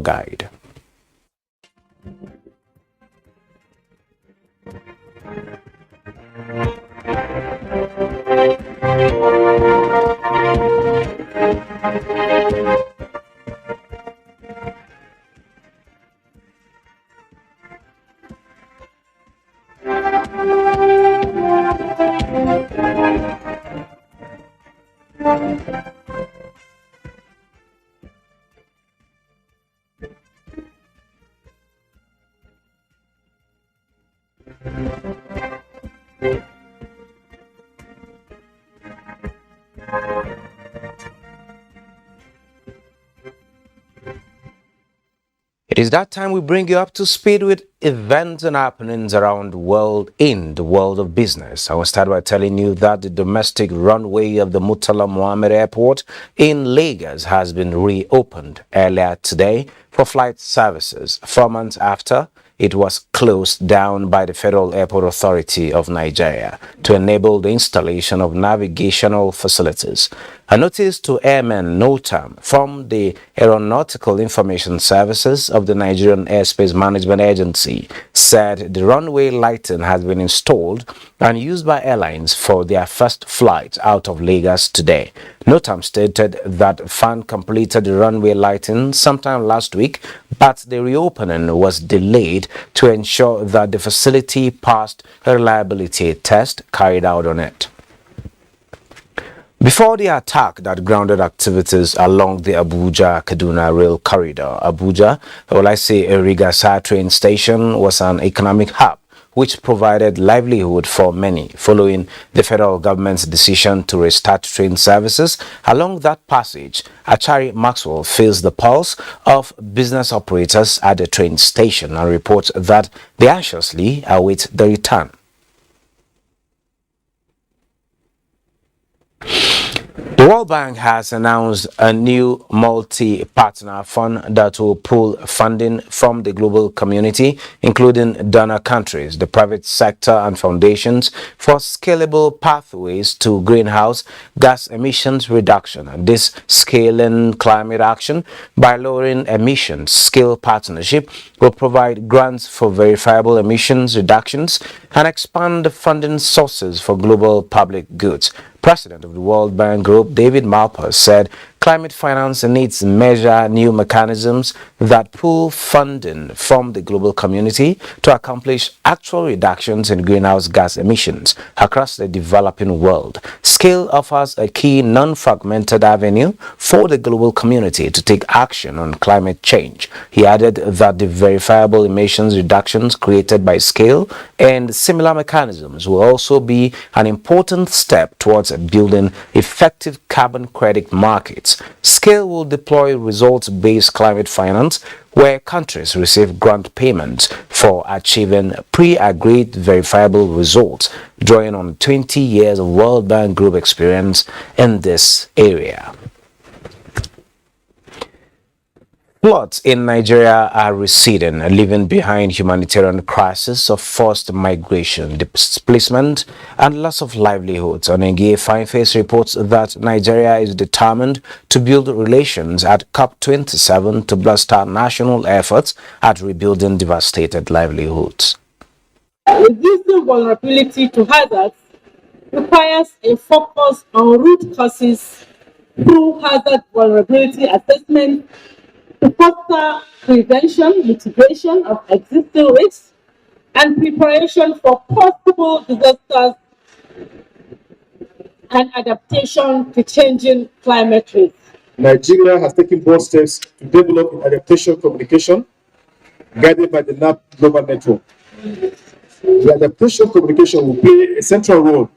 tour guide. It is that time we bring you up to speed with events and happenings around the world in the world of business. I will start by telling you that the domestic runway of the Murtala Mohammed Airport in Lagos has been reopened earlier today for flight services, 4 months after it was closed down by the Federal Airport Authority of Nigeria to enable the installation of navigational facilities. A notice to airmen NOTAM from the Aeronautical Information Services of the Nigerian Airspace Management Agency said the runway lighting has been installed and used by airlines for their first flight out of Lagos today. NOTAM stated that FAN completed the runway lighting sometime last week, but the reopening was delayed to ensure that the facility passed a reliability test carried out on it. Before the attack that grounded activities along the Abuja-Kaduna rail corridor, Rigasa train station was an economic hub which provided livelihood for many following the federal government's decision to restart train services along that passage. Achari Maxwell feels the pulse of business operators at the train station and reports that they anxiously await the return. The World Bank has announced a new multi-partner fund that will pool funding from the global community, including donor countries, the private sector and foundations, for scalable pathways to greenhouse gas emissions reduction. This scaling climate action by lowering emissions scale partnership will provide grants for verifiable emissions reductions and expand the funding sources for global public goods. President of the World Bank Group, David Malpass, said climate finance needs to measure new mechanisms that pool funding from the global community to accomplish actual reductions in greenhouse gas emissions across the developing world. Scale offers a key non-fragmented avenue for the global community to take action on climate change. He added that the verifiable emissions reductions created by Scale and similar mechanisms will also be an important step towards building effective carbon credit markets. Scale will deploy results-based climate finance where countries receive grant payments for achieving pre-agreed verifiable results, drawing on 20 years of World Bank Group experience in this area. Floods in Nigeria are receding, leaving behind humanitarian crisis of forced migration, displacement, and loss of livelihoods. Onengie Fineface reports that Nigeria is determined to build relations at COP27 to bolster national efforts at rebuilding devastated livelihoods. Reducing vulnerability to hazards requires a focus on root causes through hazard vulnerability assessment to foster prevention, mitigation of existing risks, and preparation for possible disasters and adaptation to changing climate risks. Nigeria has taken bold steps to develop adaptation communication guided by the NAP Global Network. The adaptation communication will play a central role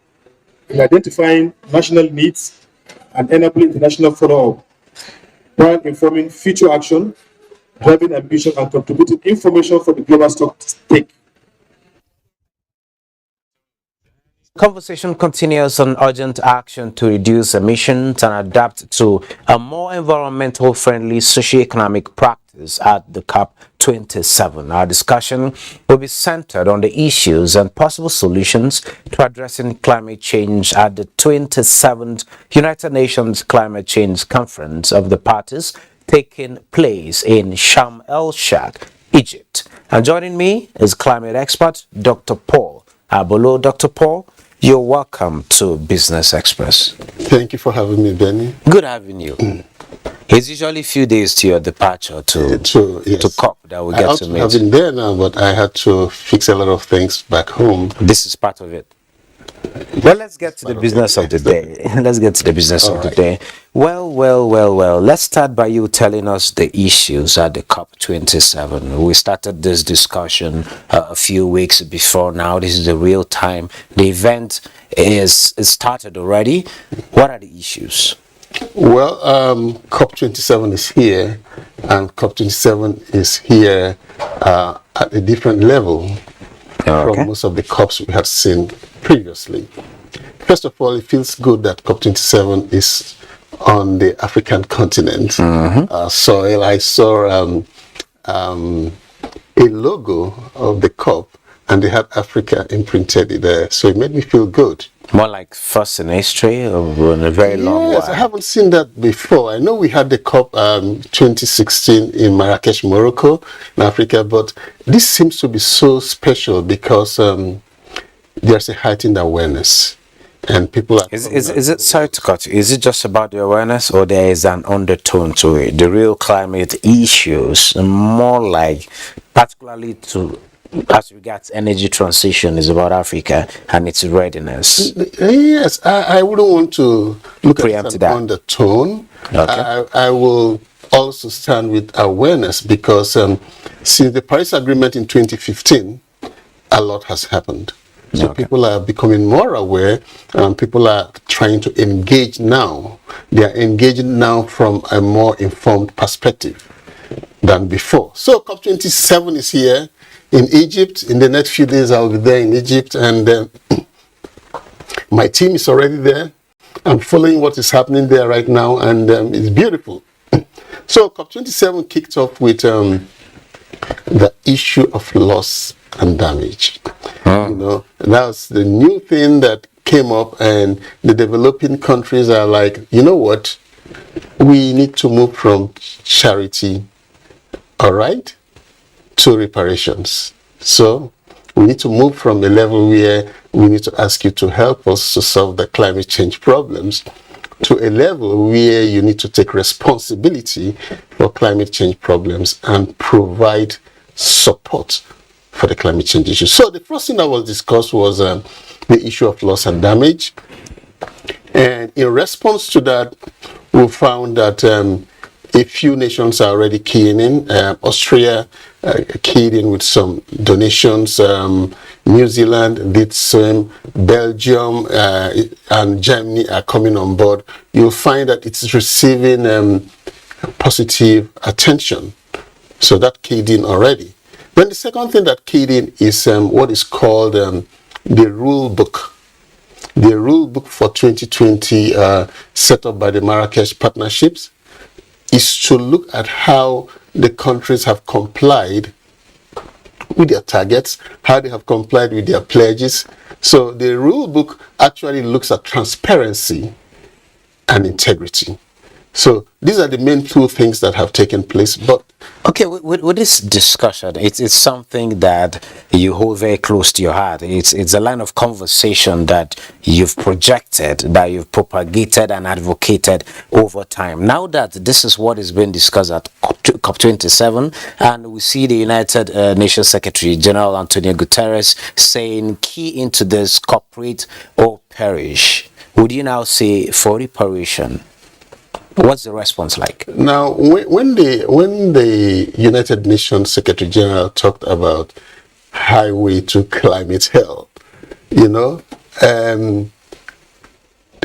in identifying national needs and enabling international follow-up, while informing future action, driving ambition, and contributing information for the global stock stake. Conversation continues on urgent action to reduce emissions and adapt to a more environmental friendly socio-economic practice at the COP27. Our discussion will be centered on the issues and possible solutions to addressing climate change at the 27th United Nations Climate Change Conference of the Parties taking place in Sharm el-Sheikh, Egypt. And joining me is climate expert Dr. Paul Abolo. Dr. Paul, you're welcome to Business Express. Thank you for having me, Benny. Good having you. It's usually a few days to your departure to COP that we get to meet. I've been there now, but I had to fix a lot of things back home. This is part of it. Well, let's get to the business of the day. Let's get to the business of the day. Well. Let's start by you telling us the issues at the COP27. We started this discussion a few weeks before now. This is the real time. The event is started already. What are the issues? Well, COP27 is here, and COP27 is here at a different level from most of the COPs we have seen previously. First of all, it feels good that COP27 is on the African continent soil. I saw a logo of the COP, and they had Africa imprinted there, so it made me feel good. More like first in history or in a very long while? Yes, I haven't seen that before. I know we had the COP 2016 in Marrakesh, Morocco, in Africa, but this seems to be so special because there's a heightened awareness. And people are... Is it, sorry to cut you, is it just about the awareness, or there is an undertone to it? The real climate issues, more like, particularly to... as regards energy transition, is about Africa and its readiness. Yes, I wouldn't want to look at it as an undertone. Okay. I will also stand with awareness because since the Paris Agreement in 2015, a lot has happened. So people are becoming more aware, and people are trying to engage now. They are engaging now from a more informed perspective than before. So COP27 is here in Egypt. In the next few days, I'll be there in Egypt, and my team is already there. I'm following what is happening there right now, and it's beautiful. So COP27 kicked off with the issue of loss and damage. You know, that's the new thing that came up, and the developing countries are like, you know what? We need to move from charity, all right, to reparations. So we need to move from a level where we need to ask you to help us to solve the climate change problems to a level where you need to take responsibility for climate change problems and provide support for the climate change issue. So the first thing that was discussed was the issue of loss and damage. And in response to that, we found that a few nations are already keying in. Austria keyed in with some donations. New Zealand did same. Belgium and Germany are coming on board. You'll find that it's receiving positive attention. So that keyed in already. Then the second thing that keyed in is what is called the rule book. The rule book for 2020 set up by the Marrakesh partnerships is to look at how the countries have complied with their targets, how they have complied with their pledges. So the rule book actually looks at transparency and integrity. So these are the main two things that have taken place. But okay, with this discussion, it's something that you hold very close to your heart. It's a line of conversation that you've projected, that you've propagated and advocated over time. Now that this is what is being discussed at COP27, and we see the United Nations Secretary General Antonio Guterres saying, key into this, cooperate or perish. Would you now say for reparation? What's the response like? Now, when the United Nations Secretary General talked about highway to climate health, you know,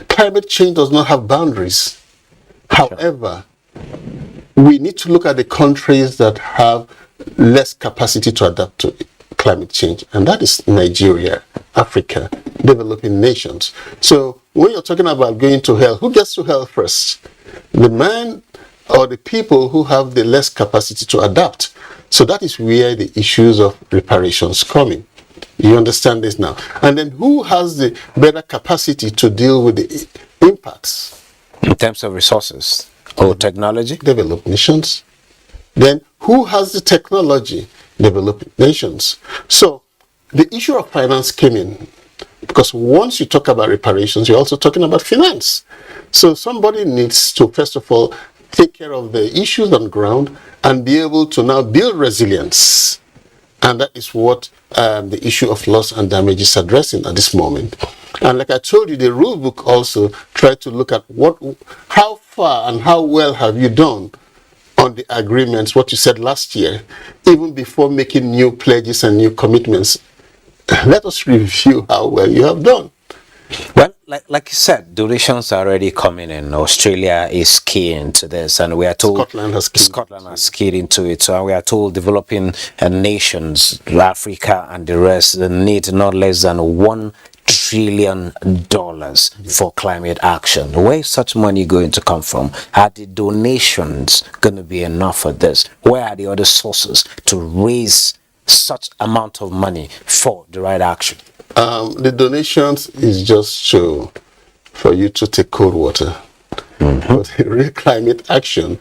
climate change does not have boundaries. However, we need to look at the countries that have less capacity to adapt to climate change, and that is Nigeria, Africa, developing nations. So when you're talking about going to hell, who gets to hell first? The man or the people who have the less capacity to adapt. So that is where the issues of reparations come in. You understand this now? And then who has the better capacity to deal with the impacts? In terms of resources. Oh, technology? Developed nations. Then who has the technology? Developed nations. So the issue of finance came in because once you talk about reparations, you're also talking about finance. So somebody needs to, first of all, take care of the issues on ground and be able to now build resilience. And that is what the issue of loss and damage is addressing at this moment. And like I told you, the rule book also tried to look at how far and how well have you done on the agreements, what you said last year, even before making new pledges and new commitments. Let us review how well you have done. Well, like you said, donations are already coming in. Australia is key into this, and we are told Scotland has keyed into it. So we are told developing nations, Africa and the rest, need not less than $1 trillion for climate action. Where is such money going to come from? Are the donations going to be enough for this? Where are the other sources to raise such amount of money for the right action? The donations is just for you to take cold water. But the real climate action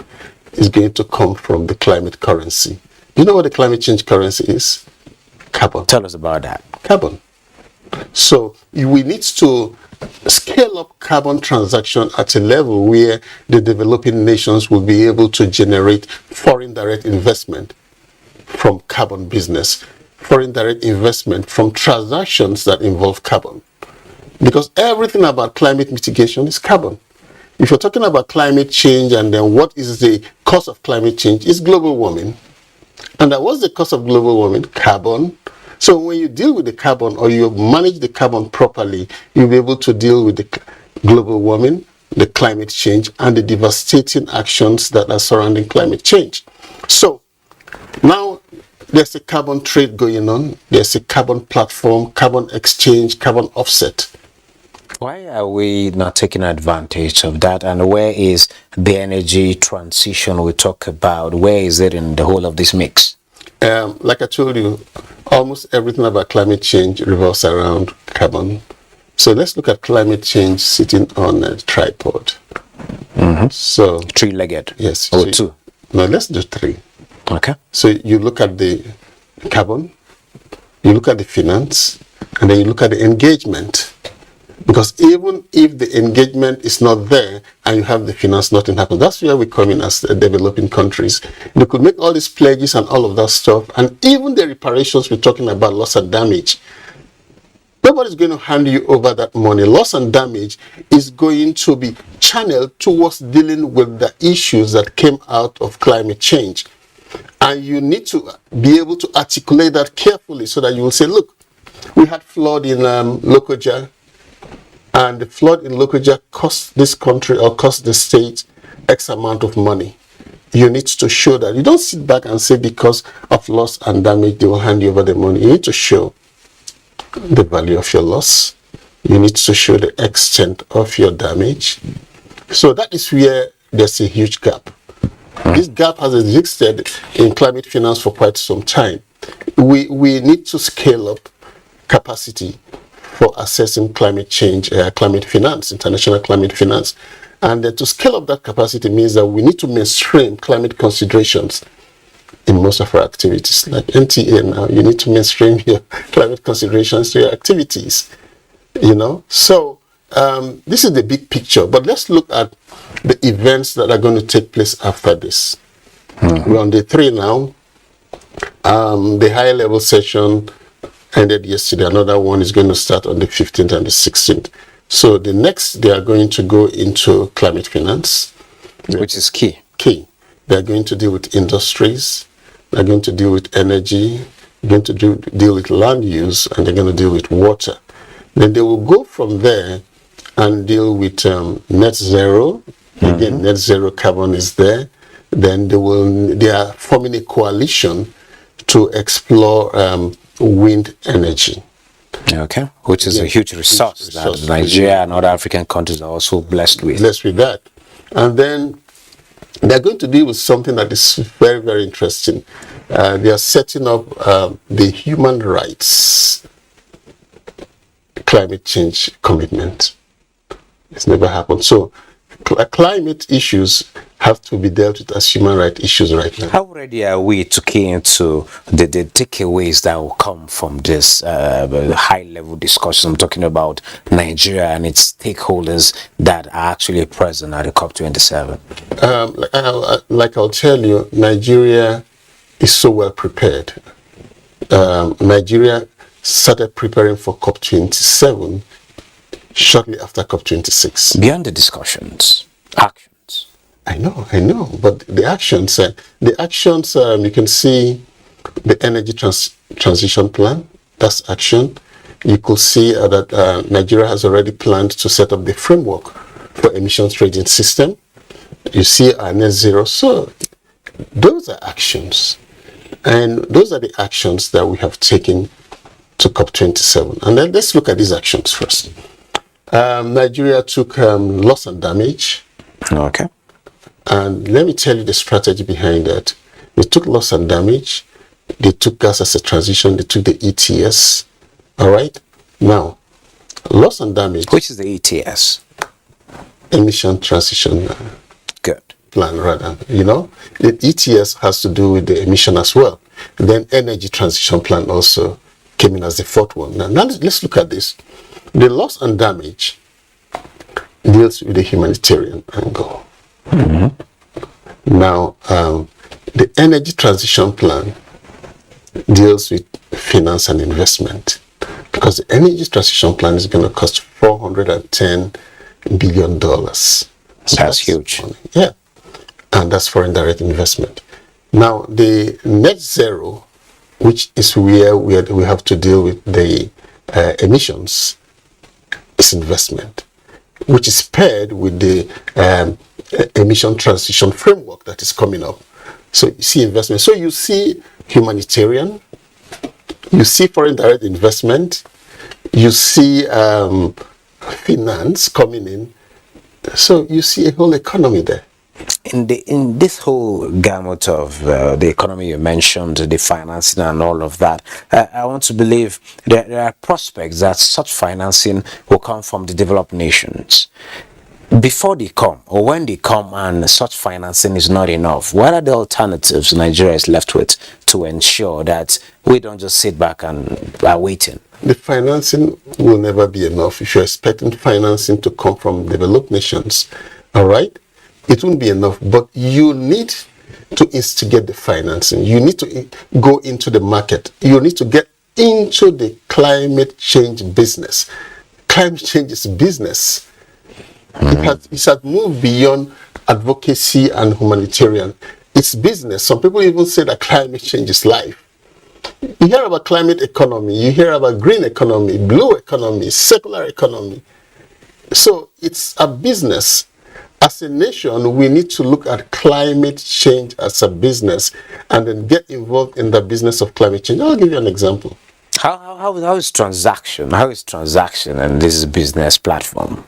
is going to come from the climate currency. You know what the climate change currency is? Carbon. Tell us about that. Carbon. So we need to scale up carbon transaction at a level where the developing nations will be able to generate foreign direct investment from carbon business, foreign direct investment from transactions that involve carbon. Because everything about climate mitigation is carbon. If you're talking about climate change and then what is the cause of climate change, it's global warming. And what's the cause of global warming? Carbon. So when you deal with the carbon or you manage the carbon properly, you'll be able to deal with the global warming, the climate change, and the devastating actions that are surrounding climate change. So now there's a carbon trade going on. There's a carbon platform, carbon exchange, carbon offset. Why are we not taking advantage of that? And where is the energy transition we talk about? Where is it in the whole of this mix? Like I told you, almost everything about climate change revolves around carbon. So let's look at climate change sitting on a tripod. So three-legged. Yes. Or two. No, let's do three. Okay. So you look at the carbon, you look at the finance, and then you look at the engagement. Because even if the engagement is not there and you have the finance, nothing happens. That's where we come in as developing countries. They could make all these pledges and all of that stuff, and even the reparations we're talking about, loss and damage. Nobody's going to hand you over that money. Loss and damage is going to be channeled towards dealing with the issues that came out of climate change. And you need to be able to articulate that carefully so that you will say, look, we had flood in Lokoja, and the flood in Lokoja cost this country or cost the state X amount of money. You need to show that. You don't sit back and say because of loss and damage, they will hand you over the money. You need to show the value of your loss. You need to show the extent of your damage. So that is where there's a huge gap. This gap has existed in climate finance for quite some time. We need to scale up capacity for assessing climate change, climate finance, international climate finance. And to scale up that capacity means that we need to mainstream climate considerations in most of our activities. Like NTA now, you need to mainstream your climate considerations to your activities, you know. So this is the big picture, but let's look at the events that are going to take place after this. We're on day 3 now. The high level session ended yesterday. Another one is going to start on the 15th and the 16th. So the next, they are going to go into climate finance. Which is key. They are going to deal with industries. They're going to deal with energy. They're going to deal with land use, and they're going to deal with water. Then they will go from there and deal with net zero. Again, net zero carbon is there. Then they are forming a coalition to explore wind energy. Okay, which is a huge resource that Nigeria and other African countries are also blessed with. Blessed with that. And then they're going to deal with something that is very, very interesting. They are setting up the human rights climate change commitment. It's never happened. So climate issues have to be dealt with as human rights issues right now. How ready are we to key into the takeaways that will come from this high-level discussion? I'm talking about Nigeria and its stakeholders that are actually present at the COP27. Like I'll tell you, Nigeria is so well prepared. Nigeria started preparing for COP27 shortly after COP26. Beyond the discussions, actions. I know, but the actions, you can see the energy transition plan, that's action. You could see that Nigeria has already planned to set up the framework for emissions trading system. You see our net zero. So those are actions. And those are the actions that we have taken to COP27. And then let's look at these actions first. Nigeria took loss and damage. Okay. And let me tell you the strategy behind that. They took loss and damage. They took gas as a transition. They took the ETS. All right. Now, loss and damage. Which is the ETS? Emission transition. Good. Plan, rather. You know, the ETS has to do with the emission as well. Then energy transition plan also came in as the fourth one. Now let's look at this. The loss and damage deals with the humanitarian angle. Now, the energy transition plan deals with finance and investment, because the energy transition plan is going to cost $410 billion. So that's huge. Money. Yeah, and that's foreign direct investment. Now, the net zero, which is where we have to deal with the emissions, is investment, which is paired with the emission transition framework that is coming up. So you see investment. So you see humanitarian, you see foreign direct investment, you see finance coming in. So you see a whole economy there. In this whole gamut of the economy you mentioned, the financing and all of that, I want to believe there are prospects that such financing will come from the developed nations. Before they come, or when they come and such financing is not enough, what are the alternatives Nigeria is left with to ensure that we don't just sit back and are waiting? The financing will never be enough. If you're expecting financing to come from developed nations, all right, it won't be enough. But you need to instigate the financing. You need to go into the market. You need to get into the climate change business. Climate change is business. It has moved beyond advocacy and humanitarian. It's business. Some people even say that climate change is life. You hear about climate economy, you hear about green economy, blue economy, circular economy. So it's a business. As a nation, we need to look at climate change as a business and then get involved in the business of climate change. I'll give you an example. How is transaction? How is transaction and this business platform?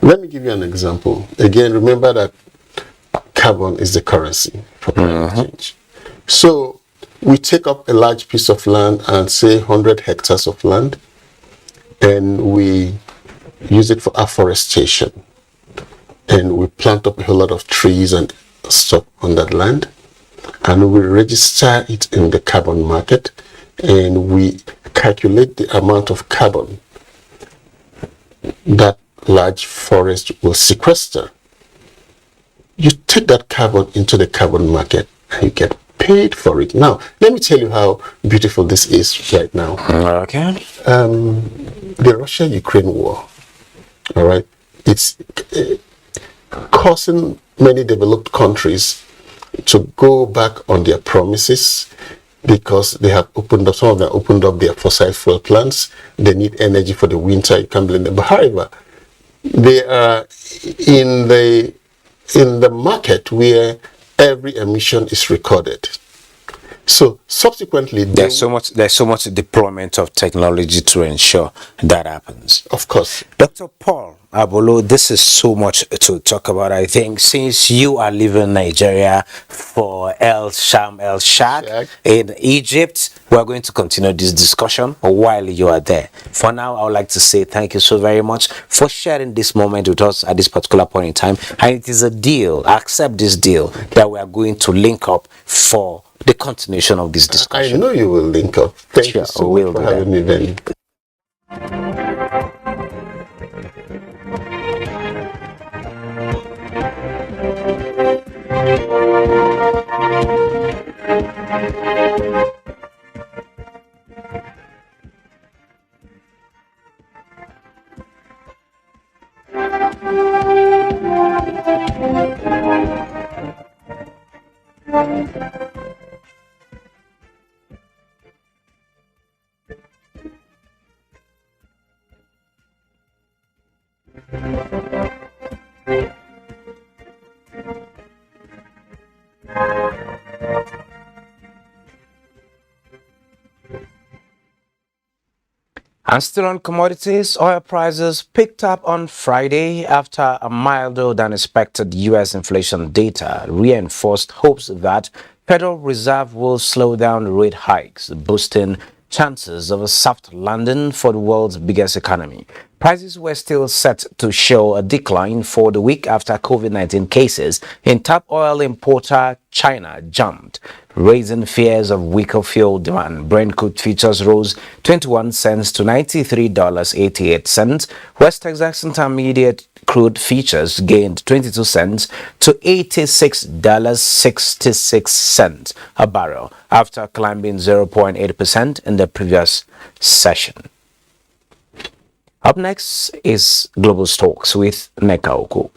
Let me give you an example. Again, remember that carbon is the currency for climate change. So we take up a large piece of land and say 100 hectares of land, and we use it for afforestation. And we plant up a whole lot of trees and stuff on that land, and we register it in the carbon market, and we calculate the amount of carbon that large forest will sequester. You take that carbon into the carbon market and you get paid for it. Now, let me tell you how beautiful this is right now. Okay. The Russia-Ukraine war, all right, it's causing many developed countries to go back on their promises because they have opened up, some of them opened up their fossil fuel plants. They need energy for the winter. You can't blame them. But however, they are in the market where every emission is recorded. So subsequently, there's so much deployment of technology to ensure that happens. Of course. Dr. Paul, Abolo, this is so much to talk about. I think since you are leaving Nigeria for El Shak Shak. in Egypt, we're going to continue this discussion while you are there. For now, I would like to say thank you so very much for sharing this moment with us at this particular point in time. And it is a deal, accept this deal, that we are going to link up for the continuation of this I discussion. know you will link up. Thank Sure, you so we'll much for do that. having me, Benny. And still on commodities, oil prices picked up on Friday after a milder than expected U.S. inflation data reinforced hopes that Federal Reserve will slow down rate hikes, boosting chances of a soft landing for the world's biggest economy. Prices were still set to show a decline for the week after COVID-19 cases in top oil importer China jumped, raising fears of weaker fuel demand. Brent crude futures rose 21 cents to $93.88. West Texas Intermediate crude futures gained 22 cents to $86.66 a barrel after climbing 0.8% in the previous session. Up next is Global Stocks with Neka Oko.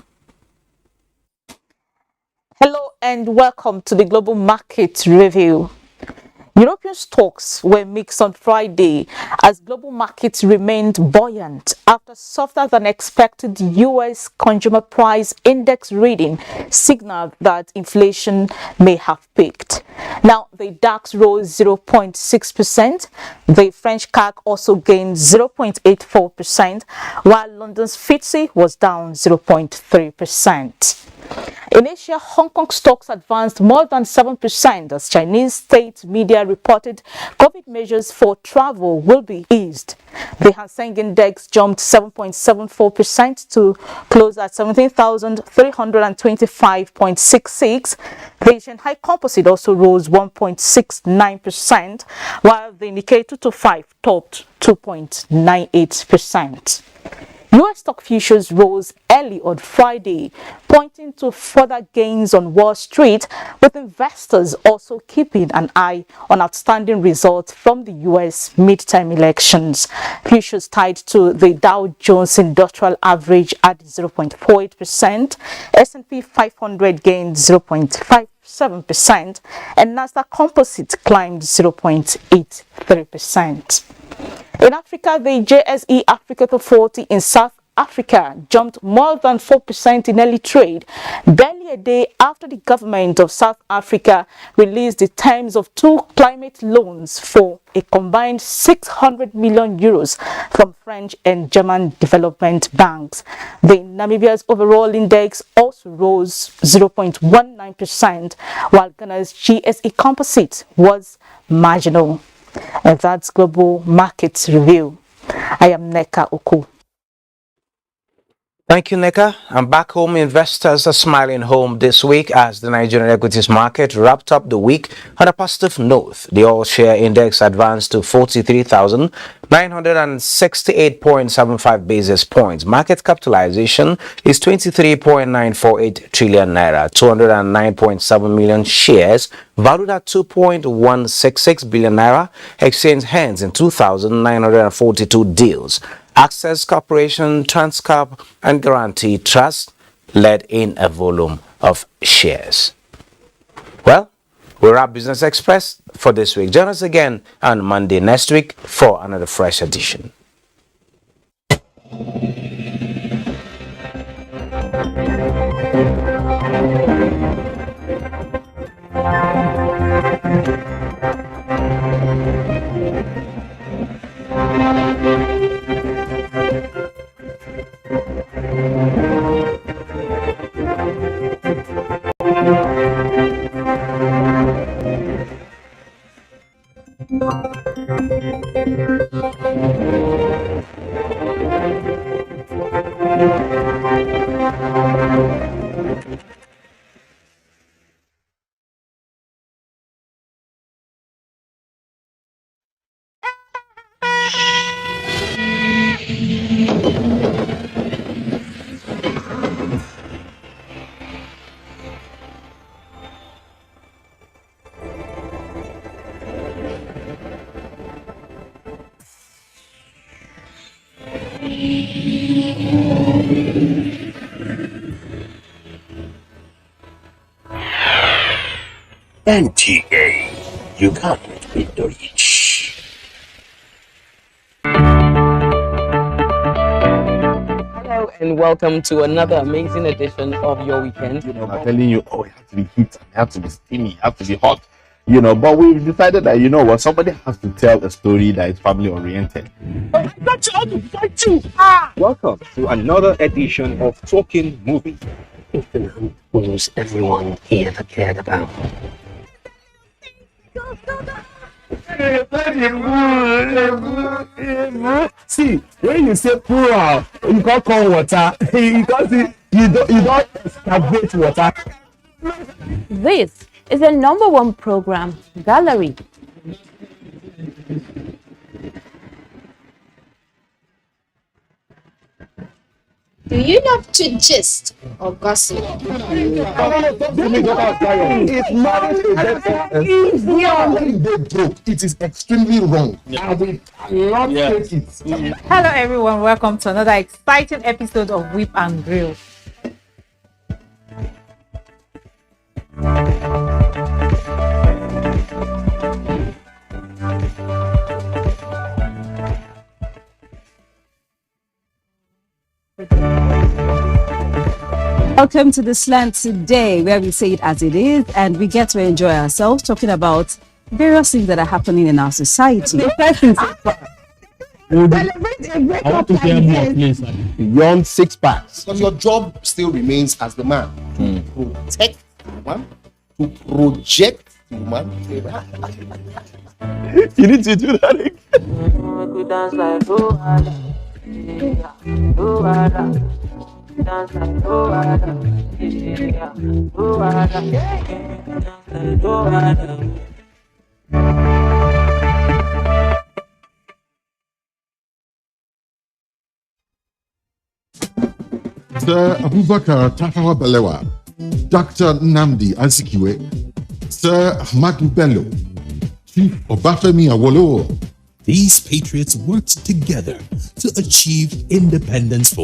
Hello and welcome to the Global Market Review. European stocks were mixed on Friday as global markets remained buoyant after softer than expected US consumer price index reading signaled that inflation may have peaked. Now, the DAX rose 0.6%, the French CAC also gained 0.84%, while London's FTSE was down 0.3%. In Asia, Hong Kong stocks advanced more than 7% as Chinese state media reported COVID measures for travel will be eased. The Hang Seng Index jumped 7.74% to close at 17,325.66. The Shanghai Composite also rose 1.69%, while the Nikkei 225 topped 2.98%. US stock futures rose early on Friday, pointing to further gains on Wall Street, with investors also keeping an eye on outstanding results from the US midterm elections. Futures tied to the Dow Jones Industrial Average at 0.48%, S&P 500 gained 0.57%, and Nasdaq Composite climbed 0.83%. In Africa, the JSE Africa 40 in South Africa jumped more than 4% in early trade, barely a day after the government of South Africa released the terms of two climate loans for a combined 600 million euros from French and German development banks. The Namibia's overall index also rose 0.19%, while Ghana's GSE Composite was marginal. And that's Global Markets Review. I am Neka Oku. Thank you, Neka. And back home, investors are smiling home this week as the Nigerian equities market wrapped up the week on a positive note. The all-share index advanced to 43,968.75 basis points. Market capitalization is 23.948 trillion naira, 209.7 million shares, valued at 2.166 billion naira, exchanged hands in 2,942 deals. Access Corporation, Transcorp, and Guarantee Trust led in a volume of shares. Well, we wrap Business Express for this week. Join us again on Monday next week for another fresh edition. NTA, you can't beat the rich. Hello and welcome to another amazing edition of your weekend. I'm telling you, oh, it has to be heat, it has to be steamy, it has to be hot, but we've decided that, somebody has to tell a story that is family oriented. I got you, I to fight you. Welcome to another edition of Talking Movie. Ethan was everyone he ever cared about. See, when you say pour out, you can't call water because you don't excavate water. This is the #1 program, Gallery. Do you love to gist or gossip? If marriage is a joke, it is extremely wrong. I will not take it. Hello everyone, welcome to another exciting episode of Whip and Grill. Welcome to the Slant today, where we say it as it is and we get to enjoy ourselves talking about various things that are happening in our society. Beyond 6 packs. Because your job still remains as the man to protect the woman, to project the woman. You need to do that again. Sir Abubakar Tafawa Balewa, Dr. Nnamdi Azikiwe, Sir Ahmadu Bello, Chief Obafemi Awolowo. These patriots worked together to achieve independence for